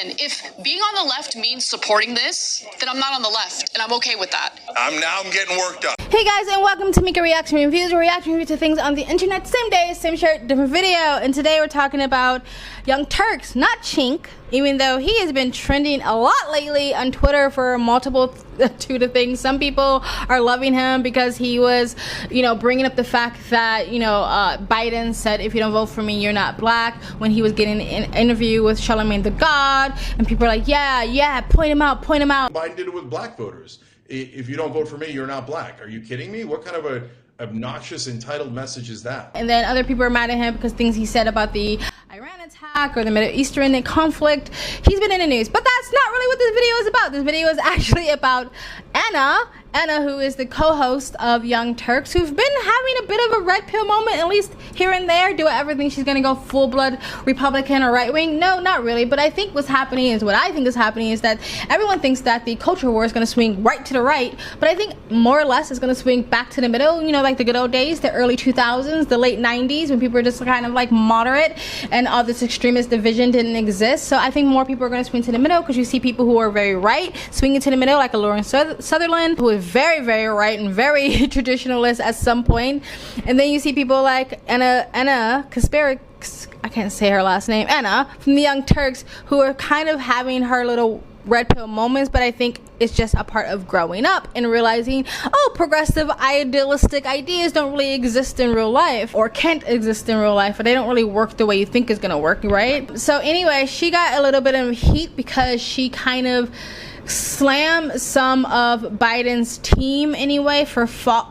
listen, if being on the left means supporting this, then I'm not on the left, and I'm okay with that. I'm getting worked up. Hey guys, and welcome to Mika Reaction Reviews. We're reacting to things on the internet, same day, same shirt, different video. And today we're talking about Young Turks, not Chink, even though he has been trending a lot lately on Twitter for a multitude of things. Some people are loving him because he was, bringing up the fact that, Biden said, if you don't vote for me, you're not black, when he was getting an interview with Charlemagne the God. And people are like, yeah, point him out. Biden did it with black voters. If you don't vote for me, you're not black. Are you kidding me? What kind of a obnoxious, entitled message is that? And then other people are mad at him because things he said about the Iran attack or the Middle Eastern conflict. He's been in the news, but that's not really what this video is about. This video is actually about Anna, who is the co-host of Young Turks, who's been having a bit of a red pill moment, at least here and there. Do I ever think she's gonna go full-blood Republican or right-wing? No, not really. But I think what I think is happening is that everyone thinks that the culture war is gonna swing right to the right, but I think more or less it's gonna swing back to the middle, like the good old days, the early 2000s, the late 90s, when people were just kind of like moderate and all this extremist division didn't exist. So I think more people are gonna swing to the middle, because you see people who are very right swinging to the middle, like a Lauren Sutherland, who is very, very right and very traditionalist at some point. And then you see people like Anna kasparian, I can't say her last name, Anna from the Young Turks, who are kind of having her little red pill moments, but I think it's just a part of growing up and realizing, progressive idealistic ideas don't really exist in real life, or can't exist in real life, or they don't really work the way you think is gonna work, right? So anyway, she got a little bit of heat because she kind of slam some of Biden's team anyway for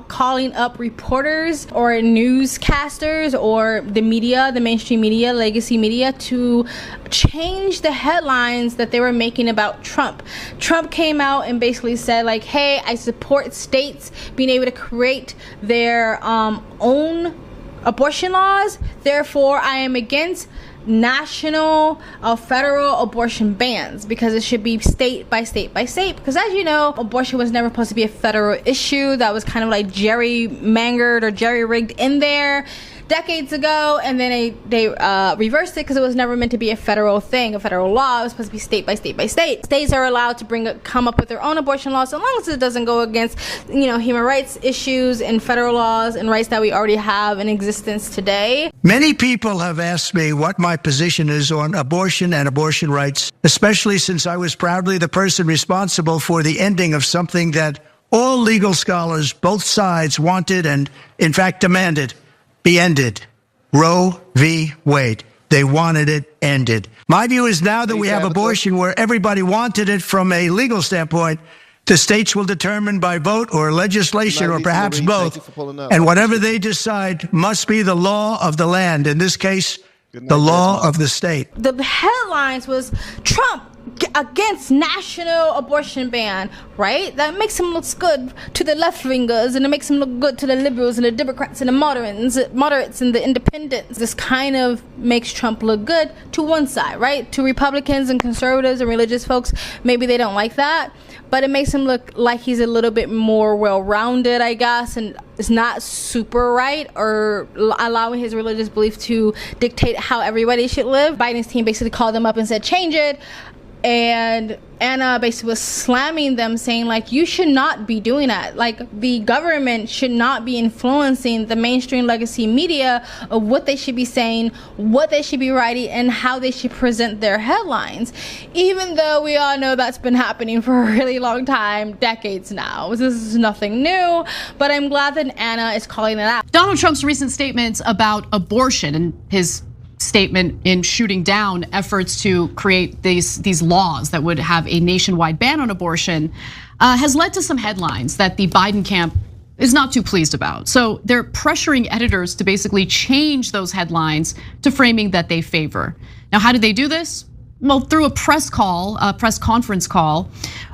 calling up reporters or newscasters or the media, the mainstream media, legacy media, to change the headlines that they were making about Trump. Trump came out and basically said, like, hey, I support states being able to create their own abortion laws, therefore I am against national federal abortion bans, because it should be state by state by state, because as you know, abortion was never supposed to be a federal issue. That was kind of like gerrymangered or jerry-rigged in there decades ago, and then they reversed it because it was never meant to be a federal thing, a federal law. It was supposed to be state by state by state. States are allowed to come up with their own abortion laws, so long as it doesn't go against human rights issues and federal laws and rights that we already have in existence today. Many people have asked me what my position is on abortion and abortion rights, especially since I was proudly the person responsible for the ending of something that all legal scholars, both sides, wanted and in fact demanded be ended. Roe v. Wade. They wanted it ended. My view is now that we have abortion where everybody wanted it from a legal standpoint, the states will determine by vote or legislation or perhaps both, and whatever they decide must be the law of the land. In this case, the law of the state. The headlines was Trump against national abortion ban, right? That makes him look good to the left-wingers, and it makes him look good to the liberals and the Democrats and the moderates and the independents. This kind of makes Trump look good to one side, right? To Republicans and conservatives and religious folks, maybe they don't like that, but it makes him look like he's a little bit more well-rounded, I guess, and it's not super right or allowing his religious belief to dictate how everybody should live. Biden's team basically called them up and said, change it. And Anna basically was slamming them, saying, like, you should not be doing that. Like, the government should not be influencing the mainstream legacy media of what they should be saying, what they should be writing, and how they should present their headlines. Even though we all know that's been happening for a really long time, decades now. This is nothing new, but I'm glad that Anna is calling it out. Donald Trump's recent statements about abortion and his statement in shooting down efforts to create these laws that would have a nationwide ban on abortion has led to some headlines that the Biden camp is not too pleased about. So they're pressuring editors to basically change those headlines to framing that they favor. Now, how did they do this? Well, through a press conference call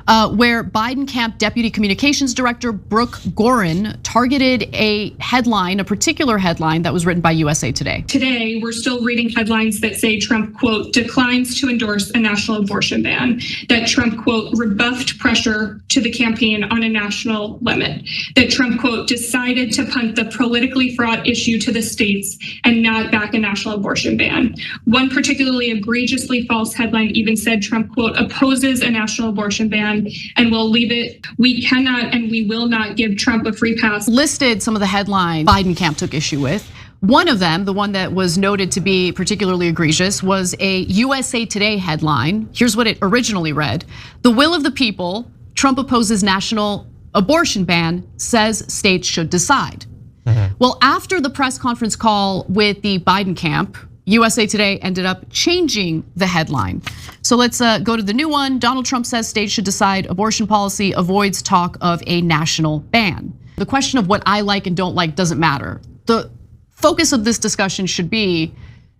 where Biden camp Deputy Communications Director Brooke Gorin targeted a headline, a particular headline that was written by USA Today. Today, we're still reading headlines that say Trump, quote, declines to endorse a national abortion ban, that Trump, quote, rebuffed pressure to the campaign on a national limit, that Trump, quote, decided to punt the politically fraught issue to the states and not back a national abortion ban. One particularly egregiously false headline even said Trump, quote, opposes a national abortion ban and will leave it. We cannot and we will not give Trump a free pass. Listed some of the headlines Biden camp took issue with. One of them, the one that was noted to be particularly egregious, was a USA Today headline. Here's what it originally read: "The will of the people, Trump opposes national abortion ban, says states should decide." Well, after the press conference call with the Biden camp, USA Today ended up changing the headline. So let's go to the new one. Donald Trump says states should decide abortion policy, avoids talk of a national ban. The question of what I like and don't like doesn't matter. The focus of this discussion should be,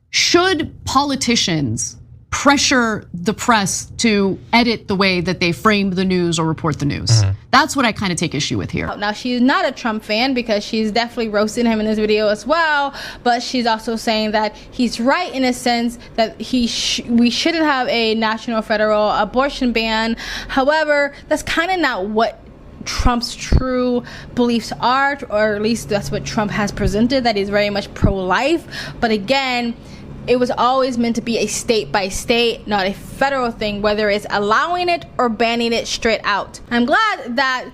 should politicians pressure the press to edit the way that they frame the news or report the news? That's what I kind of take issue with here. Now, she's not a Trump fan because she's definitely roasting him in this video as well, but she's also saying that he's right in a sense that we shouldn't have a national federal abortion ban. However, that's kind of not what Trump's true beliefs are, or at least that's what Trump has presented, that he's very much pro-life. But again, it was always meant to be a state by state, not a federal thing, whether it's allowing it or banning it straight out. I'm glad that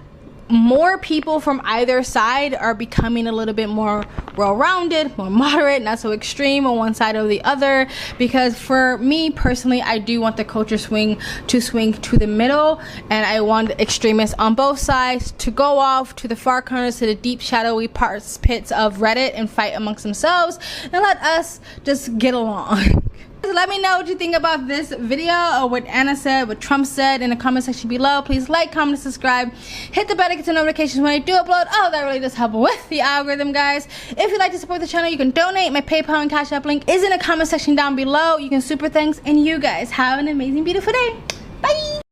more people from either side are becoming a little bit more well-rounded, more moderate, not so extreme on one side or the other, because for me personally, I do want the culture swing to the middle, and I want extremists on both sides to go off to the far corners, to the deep shadowy pits of Reddit and fight amongst themselves, and let us just get along. Let me know what you think about this video, or what Anna said, what Trump said, in the comment section below. Please like, comment, and subscribe. Hit the bell to get notifications when I do upload. Oh, that really does help with the algorithm, guys. If you'd like to support the channel, you can donate. My PayPal and Cash App link is in the comment section down below. You can super thanks, and you guys have an amazing, beautiful day. Bye.